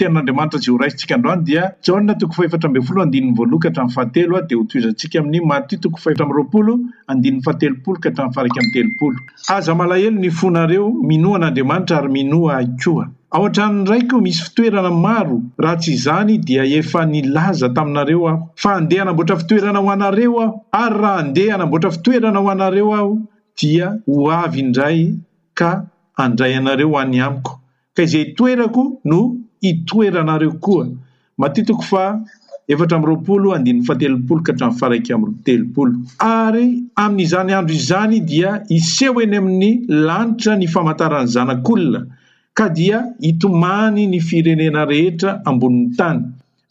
tenin'Andriamanitra zay ho raisitsika androany dia Jaona 4:7 dia ho toizantsika amin'ny Matthieu 4:7 aza malahelo ny fonareo minoan'Andriamanitra ary minoa koa. Ao an-tranony raiko misy fitoerana maro, raha tsy izany dia efa nilaza taminareo aho fa andeha hanamboatra fitoerana ho anareo aho, ary raha andeha hanamboatra fitoerana ho anareo aho dia ho avy indray ka andray anareo any amiko, ka izay itoerako no itoeranareo koa. Matthieu 4:7-8 Ary amin'izany andro izany dia iseho eny amin'ny lanitra ny famantaran'ny zanak'olona, ka dia hitomany ny firenena rehetra ambonin'ny tany,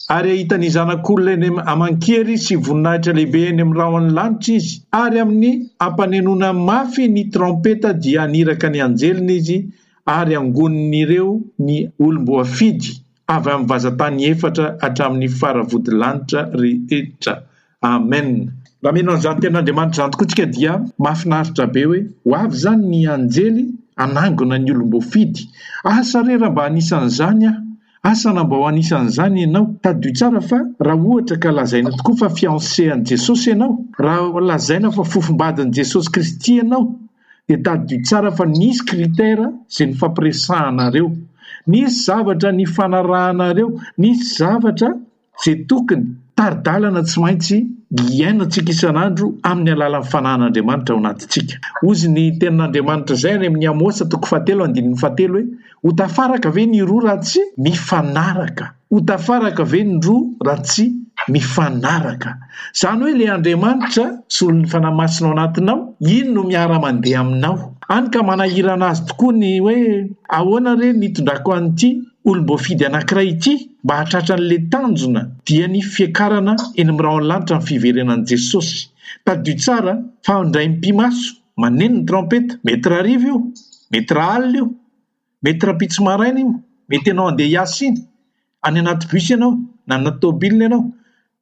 ary ahitany zanak'olona eny aman-kery sy voninahitra lehibe eny amin'ny rahon'ny lanitra izy, ary amin'ny ampanenona mafy ny trompeta dia aniraka ny anjelina izy, ary angonin'ireo ny olom-boafidy avy amin'ny vazatany 4 hatramin'ny faravodilanitra rehetra. Amen. Raha mino an'izany tenin'Andriamanitra izany tokoa tsika dia mahafinaritra be hoe ho avy zany ny anjely anangona ny olom-boafidy. Asa rera mba anisan'izany asana mba ho anisan'izany ianao. Tadio tsara fa raha ohatra ka lazaina tokoa fa fiancé an' Jesosy ianao, raha lazaina fa fofombadin'i Jesosy Kristy ianao, dia tadio tsara fa nisy kritera izay ny fampiresahanareo, nisy zavatra ny fanarahanareo, nisy zavatra izay tokony taridalana tsy maintsy iainantsika isan'andro amin'ny alalan'ny fanahin'Andriamanitra ao anatintsika. Ozy ny tenin'Andriamanitra izay any amin'ny Amosa 7:7 hoe ho tafaraka ve ny roa raha tsy mifanaraka? Ho tafaraka ve ny roa raha tsy mifanaraka? Izany hoe ilay Andriamanitra sy olona fanamasinao anatinao, ino no miara-mandeha aminao? Any ka manahirana azy tokoa ny hoe ahoana re nitondrako an'ity olom-boafidy anankiray ity mba hatratra an'le tanjona, dia ny fiakarana eny amin'ny rahon'ny lanitra ny fiverenan'i Jesosy. Tadio tsara fa indray mpimaso maneno ny trompeta, mety raha ariva io, mety raha alina io, mety raha pitsy maraina io, mety ianao andeha hiasa iny, any anaty bus ianao na anaty tômôbila ianao,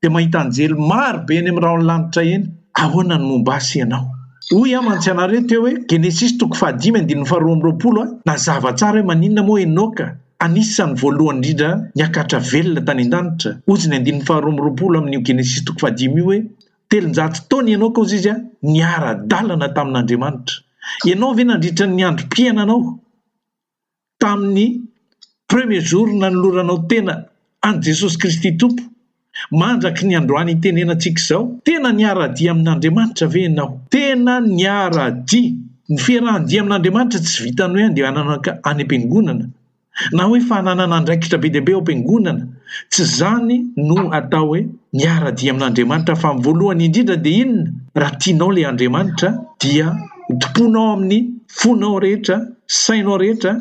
dia mahita anjely maro be eny amin'ny rahon'ny lanitra eny, ahoana ny mombasa ianao? Hoy mantsy anareo teo hoe Genesis 5:2-20 nazava tsara hoe maninona moa Enoka, anisan'ny voalohany indrindra niakatra velona tany an-danitra. Ozy ny 2:20 amin'io Genesis 5 hoe 300 taona Enoka ozy izy niara-dalana tamin'Andriamanitra. Ianao ve nandritra ny androm-piainanao tamin'ny premier jour nanoloranao tena an Jesosy Kristy Tompo, mandraky ny androany itenenantsika izao, tena niara-dia amin'Andriamanitra ve ianao? Tena niara-dia. Ny fiarahan-dia amin'Andriamanitra tsy vitany hoe andehanana any am-piangonana na hoe fananana andraikitra be dia be ao am-piangonana. Tsy zany no atao hoe niara-dia amin'Andriamanitra, fa amin'ny voalohany indrindra dia inona? Raha tianao ilay Andriamanitra dia toponao amin'ny fonao rehetra, sainao rehetra,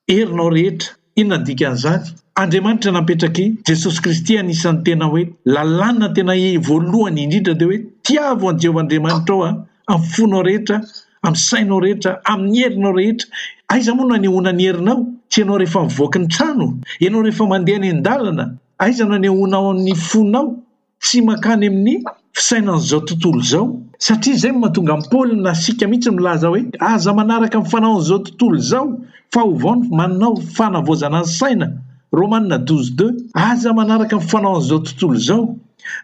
herinao rehetra. Inona ny dikan'izany? Andriamanitra napetraky Jesosy Kristy anisan'ny tena hoe lalàna tena voalohany indrindra dia hoe tiavo an Jehovahandriamanitra ao amin'ny fonao rehetra, amin'ny sainao rehetra, amin'ny herinao rehetra. Aiza moa no anehoana ny herinao? Tsy ianao rehefa mivoaka ny trano, ianao rehefa mandeha ny an-dalana, aiza no anehoanao ny fonao? Tsy makany amin'ny fisainan'izao tontolo izao. Satria izay mahatonga ny Paoly nasika mihitsy milaza hoe aza manaraka amin'ny fanaon'izao tontolo izao fa hovao manao fanavaozana ny saina. Romanina 12:2 aza manaraka amin'ny fanaon'izao tontolo izao.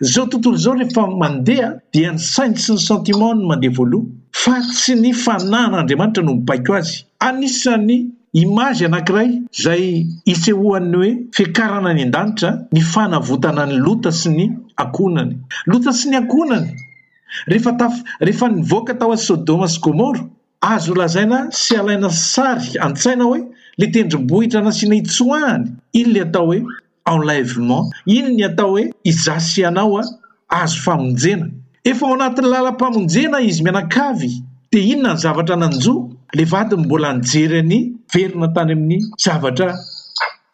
Izao tontolo izao rehefa mandeha dia ny sainy sy ny sentiment no mandeha voaloha, fa tsy ny fanahin'Andriamanitra no mibaiko azy. Anisan'ny imazy anankiray izay isehoan'ny hoe fiakarana any an-danitra ny fanavotana ny lota sy ny akonany. Lota sy ny akonany rehefa nivoaka tao a Sodoma sy Gomora, azo lazaina sy alaina sary an-tsaina hoe le tendrombohitra nasiana itsoahany, iny le atao hoe enlèvement, iny ny atao hoe izasy anao azo famonjena. Efa ao anatin'ny lalam-pamonjena izy mianakavy, dia inona ny zavatra nanjo? Le vadiny mbola nijery ny verina tany amin'ny zavatra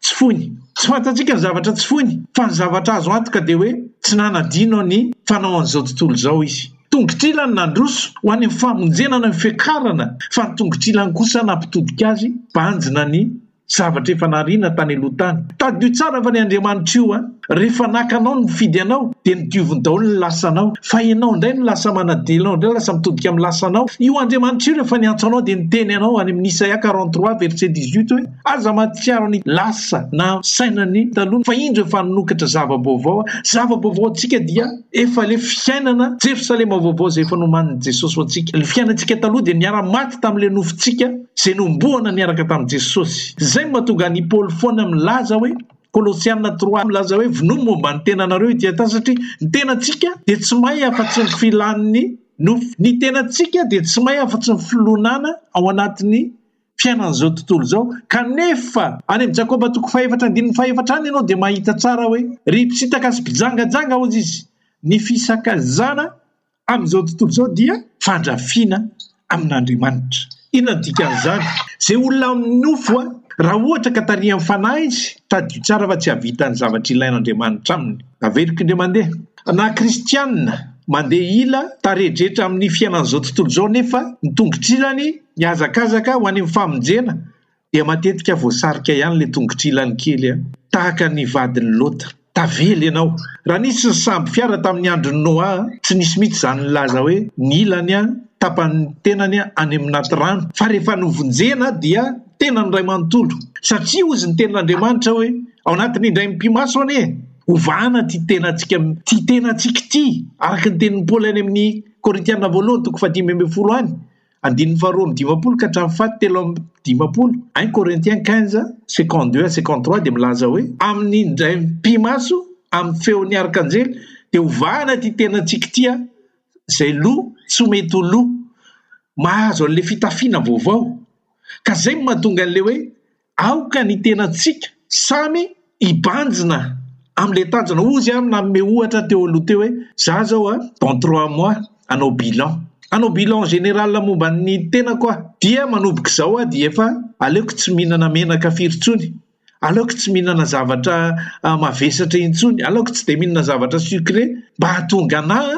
tsy foiny. Tsy fantatsika ny zavatra tsy foiny, fa ny zavatra azo antoka dia hoe tsy nanadino ny fanao an'izao tontolo izao izy. Tongotr'ilany nandroso ho any amin'ny famonjena na ny fiakarana, fa ny tongotr'ilany kosa nampitodika azy banjina ny zavatra efa nariana tany aloha tany. Tadio tsara fa ny Andriamanitra io rehefa nakanao ny fidy anao dia nidioviny daholo ny lasanao, fa ianao indray no lasa manadelanao indray lasa mitodika amin'ny lasanao. Io Andriamanitra io rehefa niantso anao dia niteny anao any amin'ny Isaia 43 verset 18 hoe aza mahatsiaro ny lasa na sainany taloha fa indro efa nanokatra zava-baovao. Zava-baovao antsika dia efa le fiainana Jerosalema vaovao izay efa nomaniny Jesosy ho antsika. Ny fiainantsika taloha dia niara-maty tamin'ile nofontsika izay nomboana niaraka tamin'i Jesosy. Zay mahatonga ny Paoly foana milaza hoe Kolosianina 3 milaza hoe vonomy momba ny tenanareo ity tany satria ny tenantsika dia tsy mahay afa-tsy ny filan'ny nofo. Ny tenantsika dia tsy mahay afa-tsy ny filonana ao anatin'ny fiainan'izao tontolo izao. Kanefa any amin'ny Jakoba 4:4 any ianao dia mahita tsara hoe ry mpisitaka sy mpijangajanga hozy izy ny fisakazana amin'izao tontolo izao dia fandrafiana amin'Andriamanitra. Inona dikan'izany? Izay olona amin'ny nofo raha ohatra ka tarihan'ny fanahy izy tadio tsara fa tsy havita ny zavatra ilain'Andriamanitra aminy. Averiko indray mandeha na kristianina mandeha ila taredretra amin'ny fiainan'izao tontolo izao nefa ny tongotr'ilany miazakazaka ho any amin'ny famonjena dia matetika voasarika ihany le tongotr'ilany kely tahaka ny vadiny Lôtra. Tavely ianao. Raha nisy ny samby fiara tamin'ny andron'ny Noa tsy nisy mihitsy izany nilaza hoe ny ilany tapany tenany any amin'ny naty rano, fa rehefa novonjena dia tena ny ray manontolo. Satria ozy ny tenin'Andriamanitra hoe ao anatin'ny indray mpimaso ane ovahana ty tenantsika ity araka ny tenin'ny Paoly any amin'ny Korintianina 1:5-10 any 2:20 ka hatramin'ny 7:10 1 Corinthiens 15:52-53 dia milaza hoe amin'ny indray mpimaso amin'ny feon'ny arkanjely dia ovahana ty tenantsika ity izay loha tsy mety ho loha mahazo an'le fitafiana vaovao. Ka zay mahatonga an'le hoe aoka ny tenantsika samy ibanjina amin'le tanjona. Ozy nanome ohatra teo aloha teo hoe za zao dans 3 mois anao bilan général momba ny tenako dia manomboka izao dia efa aleoko tsy mihinana menaka firy-tsony, aleoko tsy mihinana zavatra mavesatra intsony, aleoko tsy dia mihinana zavatra sucré mba hahatonga anahy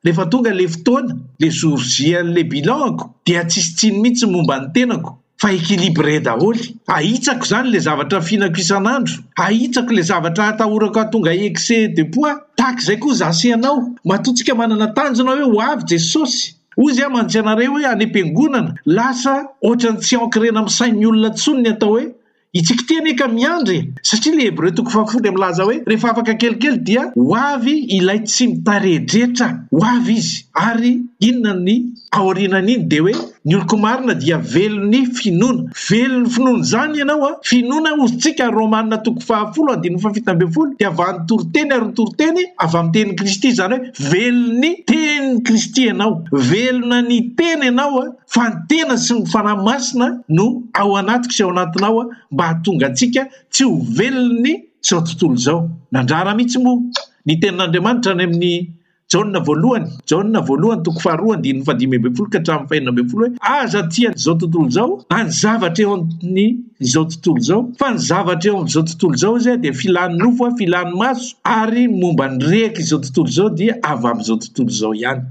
rehefa tonga le fotoana le jour-J-an'le bilanko dia tsisy tsiny mihitsy momba ny tenako fa équilibré daholy. Ahitsako zany le zavatra fihinako isan'andro, ahitsako le zavatra atahorako hahatonga excès de poids. Tahaka izay koa zaseanao matotsika manana tanjona hoe ho avy Jesosy. Ozy mantsy anareo hoe any am-piangonana lasa ohatrany tsy ankirena amin'ny sain'ny olona tsony ny atao hoe itsika teny ka miandry, satria le Hébreu 4 milaza hoe rehefa afaka kelikely dia ho avy ilay tsy mitaredretra, ho avy izy ary inona ny aorianan'iny dia hoe ny oloko marina dia velon'ny finoana. Velon'ny finoana zany ianao finoana ozintsika Romanina 10:15-17 dia avy any toroteny ary ny toroteny avy amin'ny tenin'ny Kristy zany hoe velon'ny tenin'ny Kristy ianao, velona ny teny ianao fa ny tena sy ny fanahy masina no ao anatiko sy ao anatinao mba hahatonga antsika tsy ho velon'ny izao tontolo izao. Nandrara mihitsy moa ny tenin'Andriamanitra any amin'ny Jaona 2:2-5:15 ka hatramin'ny 14 hoe aza tia izao tontolo izao any zavatra eo amin'izao tontolo izao, fa ny zavatra eo amin'izao tontolo izao izy dia filan'ny nofo, filan'ny maso ary momba ny reka izao tontolo izao dia avy amin'izao tontolo izao ihany.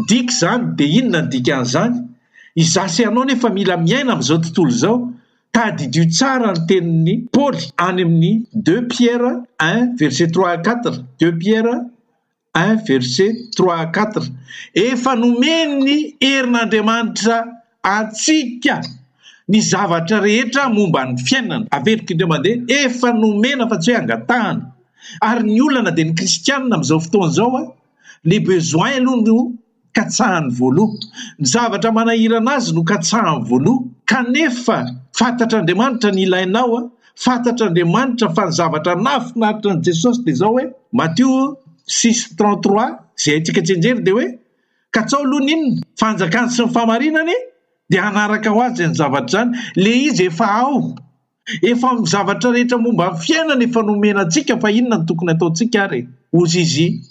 Dika zany dia inona ny dikan'izany? Izasy anao nefa mila miaina amin'izao tontolo izao. Tadidio tsara ny tenin'ny Paoly any amin'ny 2 Pierre 1:3-4 2 Pierre 1:3-4 efa nomeny herin'Andriamanitra antsika ny zavatra rehetra momba ny fiainana. Averiko indray mandeha efa nomena fa tsy hoe angatahana. Ary ny olana dia ny kristianina amin'izao fotoana izao le besoin aloha no katsahany voaloha, ny zavatra manahirana azy no katsahany voaloha. Kanefa fantatr'Andriamanitra ny ilainao, fantatr'Andriamanitra fa ny zavatra nafinaritra ny Jesosy dia izao hoe Matthieu 6:33 izay haitsika tsenjery dia hoe katsao aloha n'inona fanjakany sy ny famarinany dia hanaraka ho azy ny zavatra zany. Le izy efa ao, efa amin'ny zavatra rehetra momba ny fiainana efa nomena antsika fa inona ny tokony ataontsika ary. Ozy izy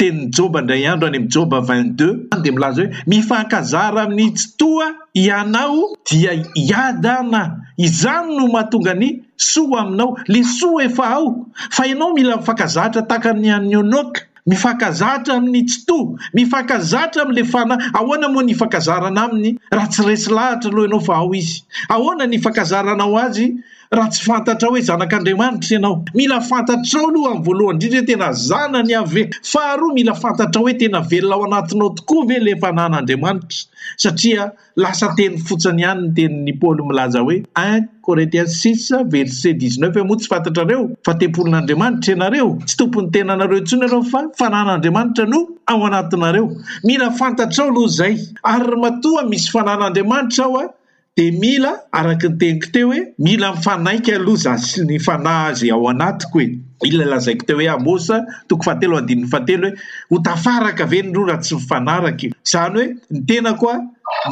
tenin'ny Joba indray andro any amin'ny Joba 22 dia milaza hoe mifankazara amin'ny tsy toa ianao dia iadana, izany no mahatonga ny soa aminao. Le soa efa ao fa ianao mila mifankazatra tahaka ny an'ny Enoka, mifankazatra amin'ny tsy toa, mifankazatra amin'le fanahy. Ahoana moa ny hifankazarana aminy raha tsy resy lahatra aloha ianao fa ao izy? Ahoana ny hifankazarana ho azy raha tsy fantatra hoe zanak'Andriamanitra ianao. Mila fantatrao aloha amin'ny voalohany indrindra tena zanany ave. Faharoa mila fantatra hoe tena velona ao anatinao tokoa ve le fanan'Andriamanitra, satria lasa teny fotsiny ihany ny tenin'ny Paoly milaza hoe 1 Corinthiens 6 verset 19 moa tsy fantatrareo fa tempolin'Andriamanitra ianareo, tsy tompon'ny tenanareo intsony ianao fa fanan'Andriamanitra no ao anatinareo. Mila fantatrao aloha zay, ary matoa misy fanan'Andriamanitra ao dia mila araka ny teniko teo hoe mila mifanaika aloha za sy ny fanahy zay ao anatiko hoe ilay lazaiko teo hoe Amosa 7:7 hoe ho tafaraka ve ny roa raha tsy mifanaraka io. Zany hoe ny tena koa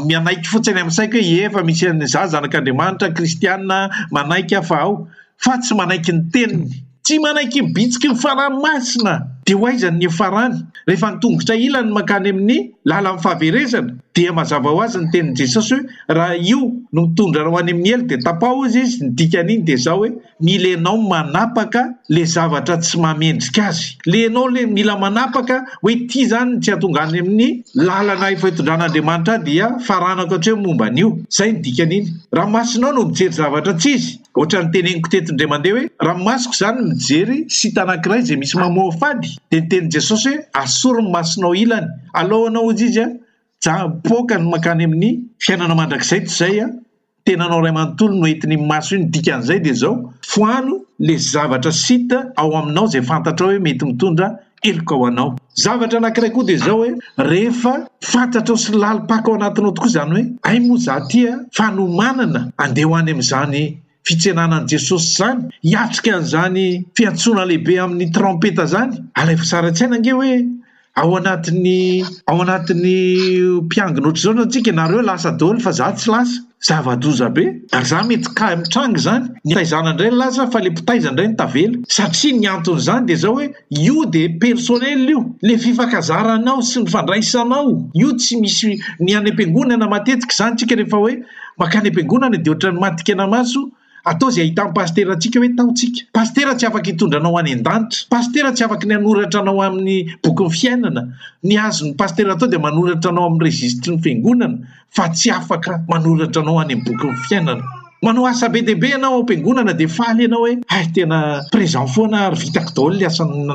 mianaiky fotsiny amin'ny saiko hoe efa misy za zanak'Andriamanitra kristiana manaiky fa ao, fa tsy manaiky ny teniny, tsy manaiky bitsiky ny faramasina dia ho aizany ny efarany. Rehefa nitongotra ilany makany amin'ny lalan'ny fahaverezana dia mazava ho azy ny tenin' Jesosy hoe raha io no mitondra ho any amin'ny elo dia tapao izy. Ny dikan'iny dia zao hoe mila ianao manapaka le zavatra tsy mamendrika azy, le ianao le mila manapaka hoe ty zany tsy hatongany amin'ny lalana efa hitondran'Andriamanitra dia faranako hatreo momba an'io. Zay ny dikan'iny. Raha masinao no mijery zavatra tsy izy, ohatra ny teneniko teto indray mandeha hoe raha masiko zany mijery sita anankiray izay misy mamoha fady dia ny tenin' Jesosy hoe asoro ny masonao ilany, alohanao izy poka ny makany amin'ny fiainana mandrakizay toy izay tenanao ray manontolo no entiny maso iny. Dikan'izay dia zao foano le zavatra sita ao aminao zay fantatrao hoe mety mitondra heloka ao anao. Zavatra anankiray koa dia zao hoe rehefa fantatrao sy lalipaka ao anatinao tokoa zany hoe ay moa za tia fanomanana andeha ho any amin'izany fitsenanan'i Jesosy zany, hiatrika an'izany fiantsoana lehibe amin'ny trompeta zany. Alaivo sara tsy aina nge hoe ao anatin'ny mpiangina ohatr'izao antsika nareo lasa daholo fa za tsy lasa, zava-doza be. Ary za mety ka mitrangy zany, ny taizana indray lasa fa le mpitaiza indray ny tavela. Satria ny antony zany dia zao hoe io dia personnel io, le fifakazaranao sy ny fandraisanao io tsy misy ny any am-piangonana matetika zany tsika rehefa hoe makany am-piangonana dia ohatrany matikena maso atao zay ahitany pastera antsika hoe taontsika. Pastera tsy afaka hitondranao any an-danitra, pastera tsy afaka ny hanoratra anao amin'ny boky ny fiainana. Ny azon'ny pastera atao dia manoratra anao amin'ny registry ny fiangonana, fa tsy afaka manoratra anao any amin'ny boky ny fiainana. Manao asa be dehibe ianao am-piangonana dia faly ianao hoe tena présent foana ary vitako daholo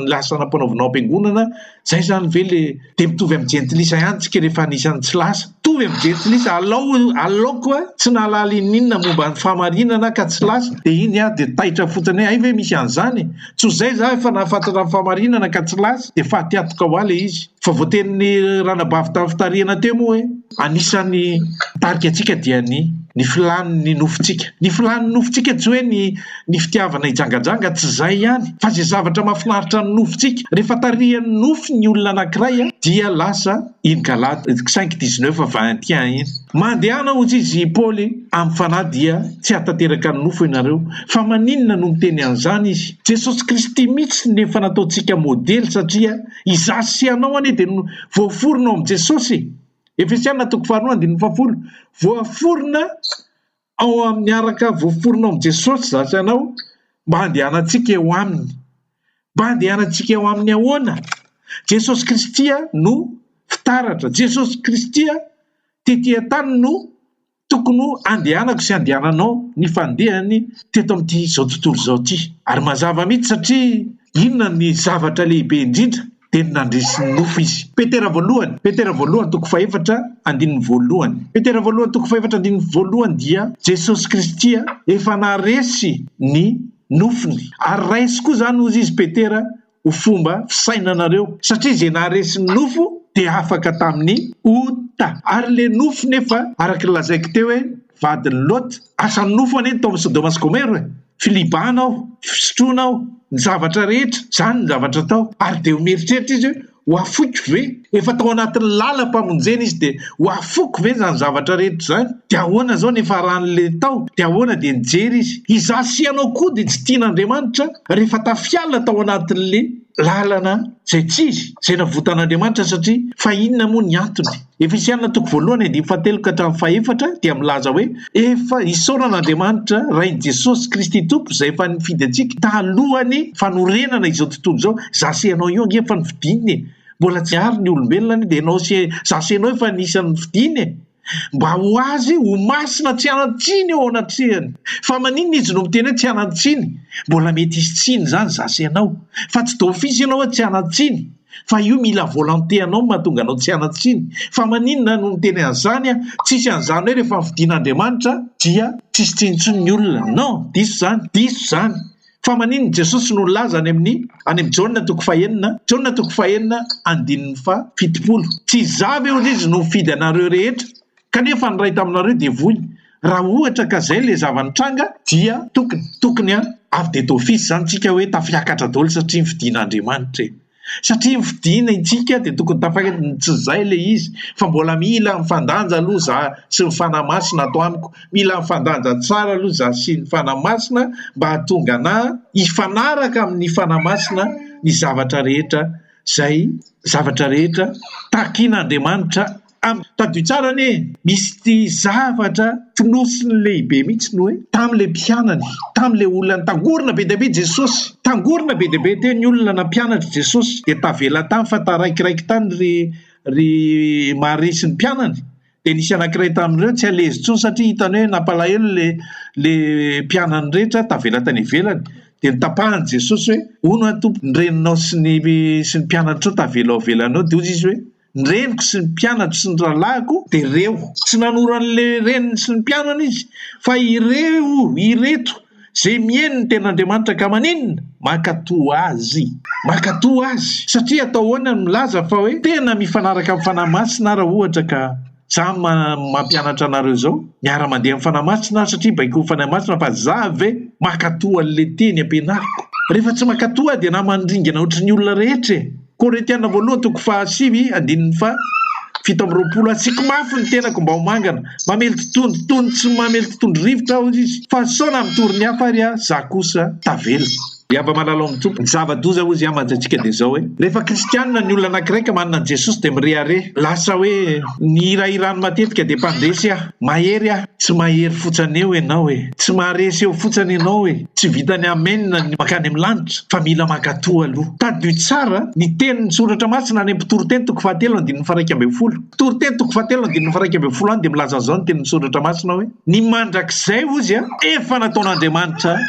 lasa nampanaovinao am-piangonana. Zay zany ve le dia mitovy amin'ny jentilisa ihany tsika rehefa anisany tsy lasa. Mitovy amin'ny jentilisa, alaoko tsy nahalala inona momba ny fahamarinana ka tsy lasa dia iny dia taitra fotsiny ay ve misy an'izany. Tsy zay za efa nahafantatra ny fahamarinana ka tsy lasa dia fahatiatoka ho ala izy. Fa voatenin'ny ranabavy tamin'ny fitarihana teo moa hoe anisan'ny tarika antsika dia ny filan'ny nofontsika. Ny filan'ny nofontsika tsy hoe ny fitiavana hijangajanga, tsy zay ihany, fa zay zavatra mahafinaritra ny nofontsika. Rehefa tarihan'ny nofo ny olona anankiray dia lasa iny Galate 5:19-21 iny. Mandehana hozy izy Paoly amin'ny fanahy dia tsy hatateraka ny nofo ianareo, fa maninona no miteny an'izany izy. Jesosy Kristy mihitsy nefa nataontsika modely satria izaho sy ianao anie dia voaforona ao amin'i Jesosy. Efesiana 4:10 voaforona ao amin'ny araka voaforona ao amin'i Jesosy za sy ianao mba handehanantsika eo aminy. Mba handehanantsika eo aminy ahoana? Jesosy Kristy no fitaratra. Jesosy Kristy tetỳ tany no tokony andehanako sy andehananao ny fandehany teto amin'ity zao tontolo zao ity. Ary mazava mihitsy satria inona ny zavatra lehibe indrindra dia nandresy ny nofo izy. Petera voalohany 4:4 Petera voalohany 4:4 dia Jesosy Kristy efa naresy ny nofony. Ary raisy koa zany hozy izy Petera ho fomba fisainanareo satria zay naharesy ny nofo dia afaka tamin'ny ota. Ary le nofo nefa araka lazaiko teo hoe vadiny Lôta, asan'ny nofo anie tao amin'ny Sodoma sy Gomera, filibanao, fisotroanao, ny zavatra rehetra zany ny zavatra tao. Ary dia homeritreritra izy hoe ho afoky ve? Efa tao anatin'ny lalam-pamonjena izy dia ho afoky ve zany zavatra rehetra zany? Dia ahoana zao nefa ran'le tao? Dia ahoana dia nijery izy? Izaho sy ianao koa dia tsy tian'Andriamanitra rehefa tafiala tao anatin'le lalana zay tsy izy, zay navotan'Andriamanitra satria fa inona moa ny antony? Efesiana 1:1-4 dia milaza hoe efa isaoran'Andriamanitra rain'i Jesosy Kristy Tompo izay efa nifidy antsika talohany fanorenana izao tontolo zao. Za sy ianao io ange efa nividiny, mbola tsy ary ny olombelona dia ianao sy za sy ianao efa nisan'ny fidiny. mba ho azy ho masina tsy anatsiny eo anatrehany. Fa maninona izy no miteny hoe tsy anatsiny? Mbola mety izy tsiny zany zasy ianao, fa tsy d'office ianao hoe tsy anatsiny, fa io mila volonté anao mahatonga anao tsy anatsiny. Fa maninona no miteny an'izany a? Tsisy an'izany hoe rehefa fidian'Andriamanitra dia tsisy tsinitsiny ny olona. Non, diso zany. Fa maninona Jesosy no laza any amin'ny Jaona 4:9, Jaona 4:7. Tsy zavy eo izy no fidy anareo rehetra, kanefa ny ray taminareo dia voy. Raha ohatra ka zay le zava-nitranga dia tokony avy de d'office zany tsika hoe tafiakatra daholo satria ny fidian'Andriamanitra. Satria ny fidiana itsika dia tokony tafiakatra, tsy zay le izy, fa mbola mila mifandanja aloha za sy ny fanahy masina ato amiko, mila mifandanja tsara aloha za sy ny fanahy masina mba hahatonga anahy hifanaraka amin'ny fanahy masina ny zavatra rehetra takian'Andriamanitra. Tadio tsara ne misy ty zavatra finosiny lehibe mihitsy no hoe tam'le mpianany, tam'le olona tangorona be deabe Jesosy, tangorona be deabe teny ny olona nampianatra Jesosy, de tavela tany fa taraikiraiky tany ry Maria sy ny mpianany. De nisy anankiray tamin'ireo tsy alezy intsony satria hitany hoe nampalahelo le mpianany rehetra tavela tany ivelany. De nitapahany Jesosy hoe ono a tompo, ny reninao sy ny mpianatra ao tavela avelanao. De ozy izy hoe ny reniko sy ny mpianatra sy ny rahalahiko de reo. Tsy nanoran'le reniny sy ny mpianana izy, fa ireto zay mihaino ny ten'Andriamanitra ka maninona mankatoa azy. Satria atao ahoana milaza fa hoe tena mifanaraka amin'ny fanahy masina raha ohatra ka za mampianatra anareo zao miara-mandeha amin'ny fanahy masina, satria baiko fanahy masina fa za ve mankatoa an'le teny ampianariko. Rehefa tsy mankatoa dia na mandringana ohatry ny olona rehetra. Korintiana 1:7-7. Atsiko mafy ny tenako mba ho mangana, mamely totondro tsy mamely totondro rivotra aho izy, fa saona mitoriny hafa ary za kosa tavela. Ava malala amin'ny tompo. Ny zava-doza ozy manjantsika dia zao hoe rehefa kristianina ny olona anankiray ka manana Jesosy dia mirehare, lasa hoe ny irahirany matetika dia mpandresy mahery tsy mahery fotsany eo ianao tsy maharesy eo fotsany ianao tsy vitany amenina ny makany amin'ny lanitra, fa mila mankatoa aloha. Tadio tsara ny tenin'ny soratra masina any Mpitoroteny 7:1-12. Mpitoroteny 7:1-12 any dia milaza an'izao ny tenin'ny soratra masina hoe ny mandrakizay ozy efa nataon'Andriamanitra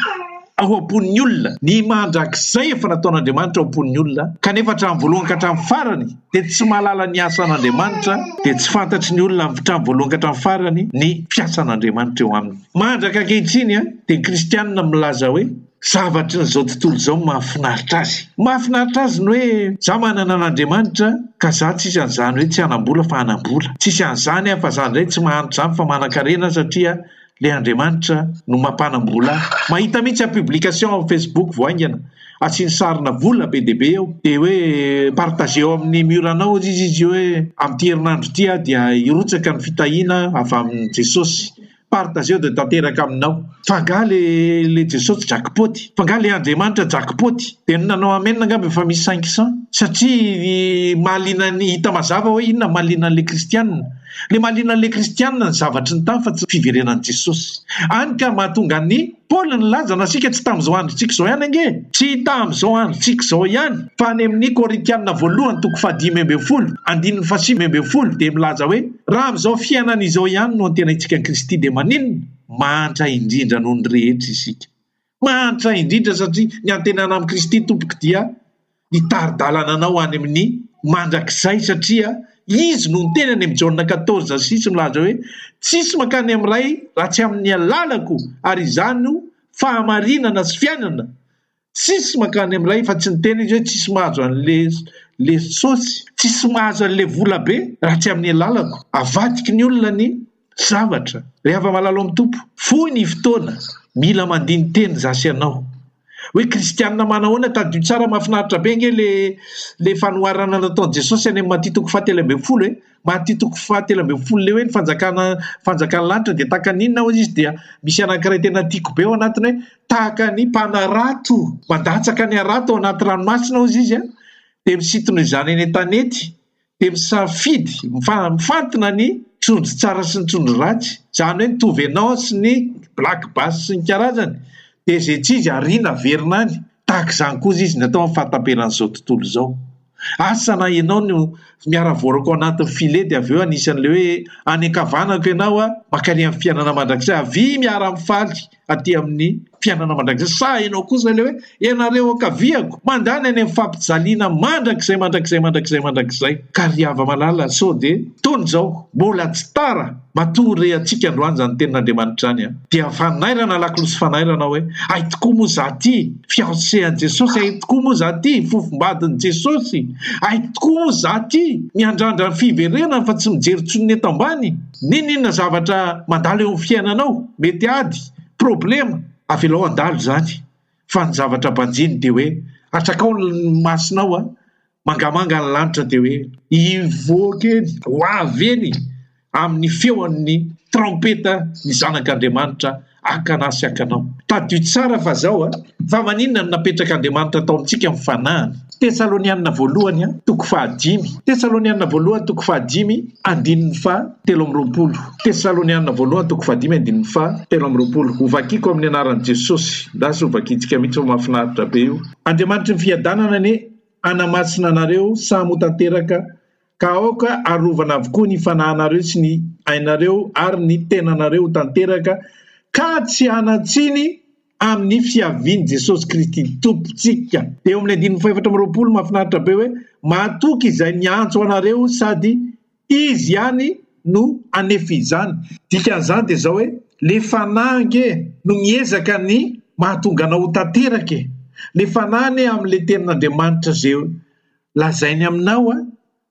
ao am-pon'ny olona, ny mandrakizay efa nataon'Andriamanitra ao am-pon'ny olona, kanefa hatramin'ny voalohany ka hatramin'ny farany dia tsy mahalala ny asan'Andriamanitra, dia tsy fantatry ny olona hatramin'ny voalohany ka hatramin'ny farany ny fiasan'Andriamanitra eo aminy. Mandraka ankehitriny dia ny kristianina milaza hoe zavatra izao tontolo izao mahafinaritra azy. Mahafinaritra azy ny hoe za manana an'Andriamanitra ka za tsisy an'izany hoe tsy hanam-bola fa hanam-bola. Tsisy an'izany fa za indray tsy mahantra izany fa manan-karena satria le Andriamanitra no mampanam-bola. Mahita mihitsy publication amin'ny Facebook voaingana asiny sarina vola be deabe eo, dia hoe partage eo amin'ny muranao izy hoe amin'ity herinandro ity dia irotsaka ny fitahiana avy amin'ny Jesosy. Partage eo dia tanteraka aminao. Fa nga le Jesosy jackpot, fa nga le Andriamanitra jackpot, dia nanao amenina angamba efa misy 500, satria mahaliana ny hita mazava hoe inona mahaliana an'le kristianina. Le mahaliana an'le kristianina ny zavatry ny tany fa tsy fiverenan'i Jesosy. Any ka mahatonga ny Paul nilaza nasika tsy tamin'izao androntsika izao ihany ange, tsy tamin'izao androntsika izao ihany, fa any amin'ny Korintianina 1:5-7 dia milaza hoe raha amin'izao fiainana izao ihany no antenaitsika an'i Kristy dia maninona mahantra indrindra noho ny rehetra isika. Mahantra indrindra satria ny antenana amin'i Kristy tompoko dia nitari-dalana anao any amin'ny mandrakizay, satria izy no ny tenany amin'ny Jaona 14:6 milaza hoe tsisy makany amin'ny ray raha tsy amin'ny alalako, ary izany no fahamarinana sy fiainana. Tsisy makany amin'ny ray fa tsy ny tena izy hoe tsisy mahazo an'le saosy, tsisy mahazo an'le vola be raha tsy amin'ny alalako. Avadiky ny olona ny zavatra. Rehefa malalo amin'ny tompo, fohy ny fotoana, mila mandiny teny zasy ianao. Hoe kristianina manahoana tadio tsara mahafinaritra be nge le fanoharana nataon'i Jesosy any amin'ny Matthieu 7:11 Matthieu 7:11 le hoe ny fanjakana lanitra dia tahaka ninona hozy izy, dia misy anankiray tena tiako be ao anatiny hoe tahaka ny mpanarato, mandatsaka ny arato ao anaty ranomasina hozy izy dia misintona izany eny an-tanety, dia misafidy mifantina ny trondro tsara sy ny trondro ratsy, izany hoe nitovy ianao sy ny black bass sy ny karazany. Dia izay tsy izy ariana verina any, tahaka izany koa izy natao amin'ny fahataperan'izao tontolo izao. asana ianao no miaravoarako anatin'ny filet dia avy eo anisan'le hoe any ankavanako ianao a makany amin'ny fiainana mandrakizay avy miara mifaly aty amin'ny fiainana mandrakizay sa ianao kosa le hoe ianareo ankaviako mandany any amin'ny fampijaliana mandrakizay ka ry hava malala sao de tony zao mbola tsy tara matory atsika androany zany tenin'Andriamanitra zany a dia fanairana lakolosy fanairana hoe ay tokoa moa zaty fiaosean'i Jesosy, ay tokoa moa zaty fofombadin'i Jesosy, ay tokoa moa zaty miandrandra fiverenana fa tsy mijery tsony eto ambany. Ninona zavatra mandalo eo amin'ny fiainanao mety ady problema avelao andalo zany fa ny zavatra banjiny de hoe atrakao ny masinao a mangamanga ny lanitra de hoe ivoakeny hoavy eny amin'ny feon'ny trompeta ny zanak'Andriamanitra akanasy akanao. Tadio tsara fa zao a fa maninona no napetraka Andriamanitra atao amintsika mifanahana. Tesalonianina voalohany a toko 5. Tesalonianina voalohany toko 5 andininy fa 17. Tesalonianina voalohany toko 5 andininy fa 17. Hovakiko amin'ny anaran'i Jesosy. Ndasy hovakitsika mihitsy fa mahafinaritra be io. Andriamanitra ny fiadanana ne anamasina anareo samy ho tanteraka ka aoka arovana avokoa ny fanahinareo sy ny ainareo ary ny tenanareo tanteraka ka tsy hanatsiny amin'ny fiavian'i Jesosy Kristy tompontsika. Eo amin'ny andininy fa 17 mahafinaritra be hoe matoky izay niantso anareo sady izy ihany no anefa izany. Dikan'izany dia zao hoe le fanahinge no miezaka ny mahatonga anao ho tanteraka. Le fanahiny amin'le tenin'Andriamanitra zay lazainy aminao a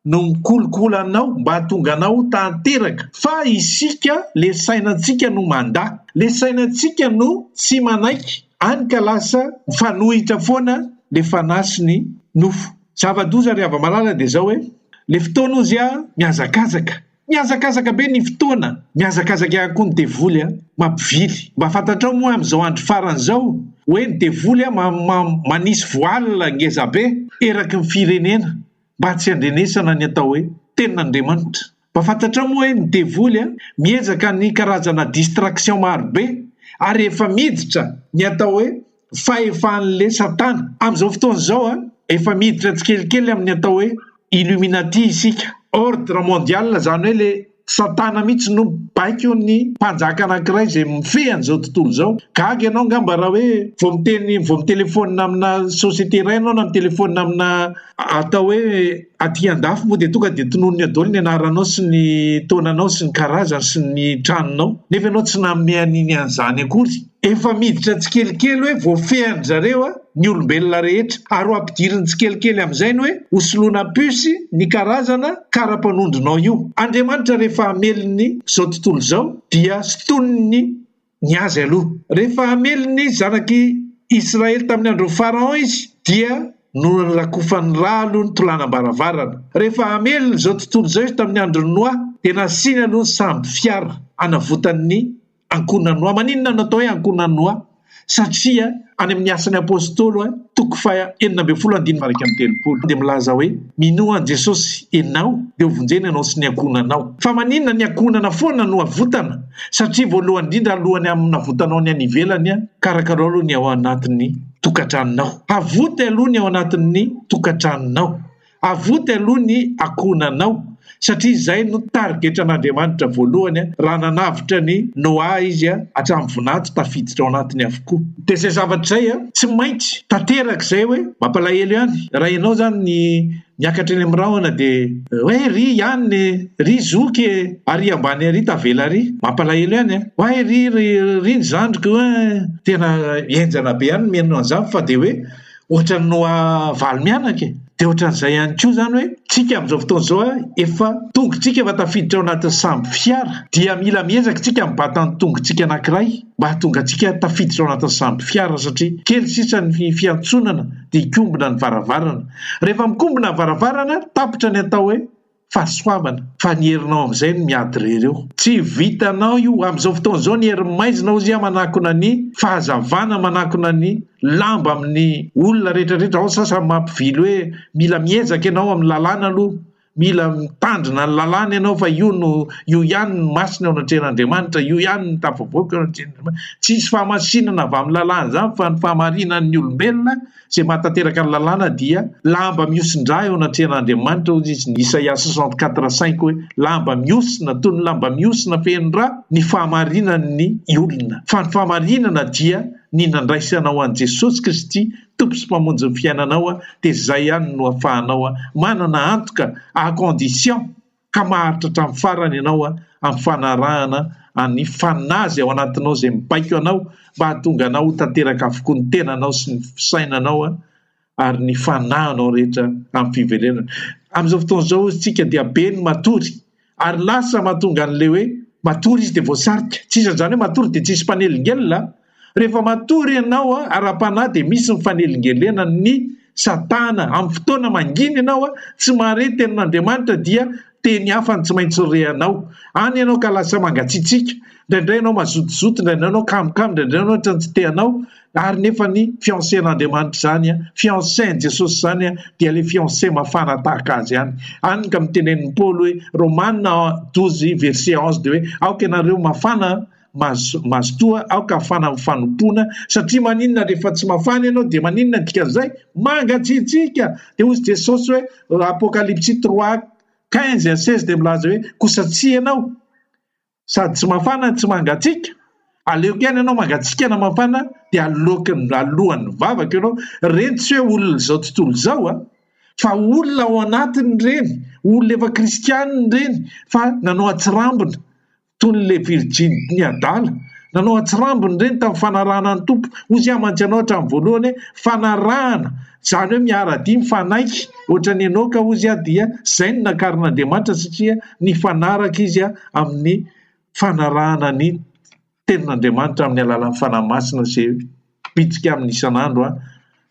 no mikolokolo anao mba hahatonga anao tanteraka fa isika le sainantsika no manda, le sainantsika no tsy manaiky any ka lasa mifanohitra foana le fanahy sy ny nofo. Zava-doza ry hava malala dia zao hoe le fotoana ozy a miazakazaka be ny fotoana, miazakazaka ihany koa ny devoly a mampivily. Mba fantatrao moa amin'izao andro farany zao hoe ny devoly a manisy voalina ngeza be eraky ny firenena mba tsy andrenesana ny atao hoe tenin'Andriamanitra. Mba fantatrao moa hoe ny devoly a miezaka ny karazana distraction marobe ary efa miditra ny atao hoe fahefan'le satana. Amin'izao fotoana zao a efa miditra tsikelikely amin'ny atao hoe Illuminati isika, ordre mondial zany hoe le satana mihitsy no baiko ny mpanjaka anankiray zay mifehany zao tontolo zao. Gaga ianao ngamba raha hoe vao mitelefônina amina société iray ianao na mitelefônina amina atao hoe aty andafo moa dia tonga dia tononony adolo ny anaranao sy ny taonanao sy ny karazany sy ny tranonao nefa ianao tsy nanome aniny an'izany akory. Efa miditra tsikelikely hoe voafehany zareo a ny olombelona rehetra ary ho ampidiriny tsikelikely amin'izay ny hoe hosoloana pusy ny karazana kara-panondronao io. Andriamanitra rehefa hamelony zao tontolo zao dia sotoniny ny azy aloha. Rehefa hamelony zanaky Israely tamin'ny andro Pharaon izy dia no rakofany rà aloha ny tolanam-baravarana. Rehefa hamelony zao tontolo zao izy tamin'ny andro Noa dia nasiany aloha ny samby fiara anavotany ankonina Noa. Maninona natao hoe ankonina Noa? Satria any amin'ny asan'ny apôstôly a toko 9:30 dia milaza hoe minoan Jesosy ianao dia hovonjena ianao sy ny ankonanao. Fa maninona ny ankonana foana no avotana? Satria voalohany indrindra alohany amin'ny navotanao ny any ivelany a karakarao aloha ny ao anatin'ny tokantranonao. Avoty aloha ny ao anatin'ny tokantranonao, avoty aloha ny ankonanao satria izay no targetran'Andriamanitra voalohany raha nanavitra ny Noa izy a hatramin'ny voninahitra tafiditra ao anatiny avokoa. Dia izay zavatra izay a tsy maintsy tanteraka izay hoe mampalahelo ihany. Raha ianao zany miakatra eny amin'ny rahona dia hoe ry ihany ry zoky ary ambany ary tavela ary mampalahelo ihany a. Hoe ry ny zandriko tena enjana be ihany meno an'izany fa dia hoe ohatran'ny Noa valy mianaka dia ohatran'izay ihany koa zany hoe tsika amin'izao fotoana izao a efa tongotsika efa tafiditra ao anatin'ny samby fiara dia mila miezaka tsika mibata ny tongotsika anankiray mba hahatonga antsika tafiditra ao anatin'ny samby fiara satria kely sisa ny fiantsonana dia ikombona ny varavarana. Rehefa mikombona ny varavarana tapitra ny atao hoe fahasoavana fa ny herinao amin'izay no miady rereo. Tsy vitanao io amin'izao fotoana izao ny hery maizina ozy a manakona ny fahazavana, manakona ny lamba amin'ny olona rehetrarehetra ao sasany mampivily hoe mila miezaka ianao amin'ny lalàna aloha mila mitandrina ny lalàna ianao fa io ihany no masina ao anatrehan'Andriamanitra, io ihany no tafavoaka ao anatrehan'Andriamanitra. Tsisy fahamasinana avy amin'ny lalàna zany fa ny fahamarinan'ny olombelona zay mahatateraka ny lalàna dia lamba miosindra eo anatrehan'Andriamanitra. Ozy izy ny Isaia 64:5 hoe lamba miosina toy ny lamba miosina fenondra ny fahamarinan'ny olona, fa ny fahamarinana dia ny nandraisanao an Jesosy Kristy tompo sy mpamonjy ny fiainanao dia zay ihany no ahafahanao manana antoka à condition ka maharitra hatramin'ny farany ianao amin'ny fanarahana ny fanazy ao anatinao zay mibaiko anao mba hahatonga anao tanteraka avokoa ny tenanao sy ny fisainanao ary ny fanahinao rehetra amin'ny fiverenana. Amin'izao fotoana izao isika dia be ny matory ary lasa mahatonga an'le hoe matory izy dia voasarika, tsisy zany hoe matory dia tsisy mpanelingely. Rehefa matory ianao ara-panahy dia misy ny fanelingelena ny Satana. Amin'ny fotoana mangina ianao tsy mahare tenin'Andriamanitra dia teny hafa ny tsy maintsy rehanao. Any ianao ka lasa mangatsitsika, indraindray ianao mazotozoto, indraindray ianao kamokamo, indraindray ianao tsy teanao, ary nefa ny fiancén'Andriamanitra zany fiancén Jesosy zany dia le fiancé mafana tahaka azy ihany. Any ka mitenenin'ny Paoly hoe Romaina 12:11 dia hoe aoka ianareo mafana mazotoa, aoka hafana amin'ny fanompoana, satria maninona rehefa tsy mafana ianao dia maninona dikan'izay mangatsitsika. Dia hozy Jesosy hoe Apocalypse 3:15-16 dia milaza hoe kosa tsy ianao sady tsy mafana tsy mangatsika, aleoko ihany ianao mangatsika na mafana dia alohan'ny vavaka ianao. Reny tsy hoe olona izao tontolo izao fa olona ao anatiny reny, olona efa kristianina reny fa nanao atsirambina toy le Virginie adala, nanao atsirambina reny tamin'ny fanarahana ny tompo. Ozy amantsy anao hatramin'ny voalohany fanarahana zany hoe miara-dia mifanaiky ohatra ny ianao ka ozy dia zay ny nakarin'Andriamanitra satria ny fanaraka izy amin'ny fanarahana ny tenin'Andriamanitra amin'ny alalan'ny fanahy masina izay pitsika amin'ny isan'andro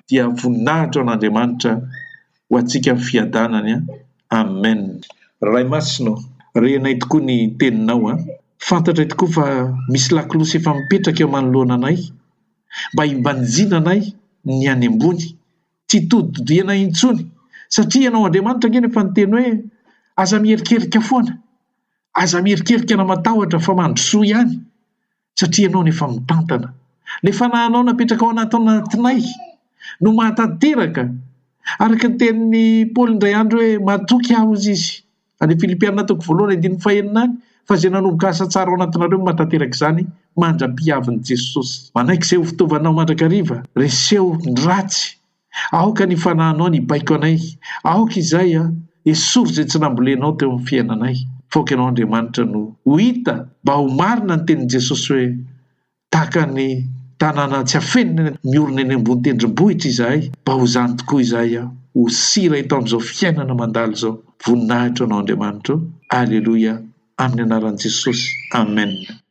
dia voninahitra an'Andriamanitra ho antsika fiadanany. Amen. Ray masina, renay tokoa ny teninao fantatra tokoa fa misy lakolosy efa mipetraka eo manoloana anay mba himbanjina anay ny any ambony, tsy todidena intsony satria ianao Andriamanitra ngeny efa niteny hoe aza mierikerika foana, aza mierikerika na matahotra fa mandrosoa ihany satria ianao nefa mitantana. Le fanahinao napetraka ao anatinay no mahatateraka araka ny tenin'ny Paoly indray andro hoe matoky aho izy any Filipianina 1:5 fa zay nanomboka asa tsara ao anatinareo mahatateraka izany mandra-piavin'i Jesosy. Manaiky izay ho fitaovanao mandrakariva, reseho ny ratsy, aoka ny fanahinao ny baiko anay, aoka izay esory izay tsy nambolenao teo amin'ny fiainanay. Faoka ianao Andriamanitra no ho hita mba ho marina ny tenin'i Jesosy hoe tahaka ny tanàna tsy afenina miorina eny ambony tendrombohitra izahay, mba ho zany tokoa izahay ho sira eto amin'izao fiainana mandalo izao. Voninahitra anao Andriamanitra. Alleluia. Amin'ny anaran'i Jesosy. Amen.